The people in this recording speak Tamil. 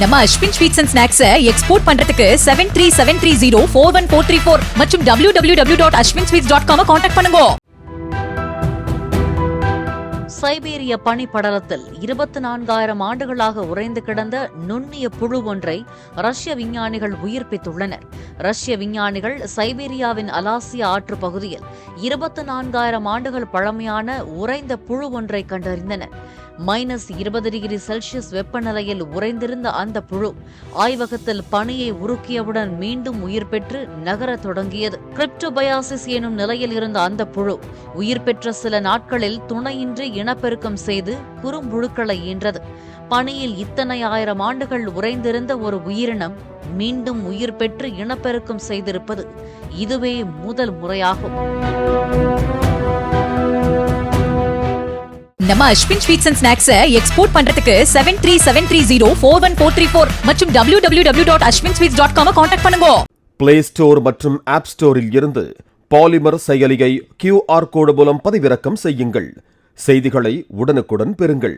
நம்ம Ashwin sweets and snacks export பண்றதுக்கு 7373041434 மற்றும் www.ashwinsweets.com கான்டாக்ட் பண்ணுங்க. சைபீரிய பனிப்படலத்தில் 24,000 ஆண்டுகளாக உறைந்து கிடந்த நுண்ணிய புழு ஒன்றை ரஷ்ய விஞ்ஞானிகள் உயிர்ப்பித்துள்ளனர். ரஷ்ய விஞ்ஞானிகள் சைபீரியாவின் அலாசியா ஆற்று பகுதியில் 24,000 ஆண்டுகள் பழமையான உறைந்த புழு ஒன்றை கண்டறிந்தனர். -20°C வெப்பநிலையில் உறைந்திருந்த அந்த புழு ஆய்வகத்தில் பனியை உருக்கியவுடன் மீண்டும் உயிர் பெற்று நகரத் தொடங்கியது. கிரிப்டோபயாசிஸ் எனும் நிலையில் இருந்த அந்த புழு உயிர் பெற்ற சில நாட்களில் துணையின்றி இனப்பெருக்கம் செய்து குறும்புழுக்களை ஈன்றது. பனியில் இத்தனை 1000 ஆண்டுகள் உறைந்திருந்த ஒரு உயிரினம் மீண்டும் உயிர் பெற்று இனப்பெருக்கம் செய்திருப்பது இதுவே முதல் முறையாகும். நம்ம Ashwin sweets and snacks export பண்றதுக்கு 7373041434 மற்றும் www.ashwinsweets.com கான்டாக்ட் பண்ணுங்க. பிளே ஸ்டோர் மற்றும் ஆப் ஸ்டோரில் இருந்து பாலிமர் செயலியை QR கோடு மூலம் பதிவிறக்கம் செய்யுங்கள். செய்திகளை உடனுக்குடன் பெறுங்கள்.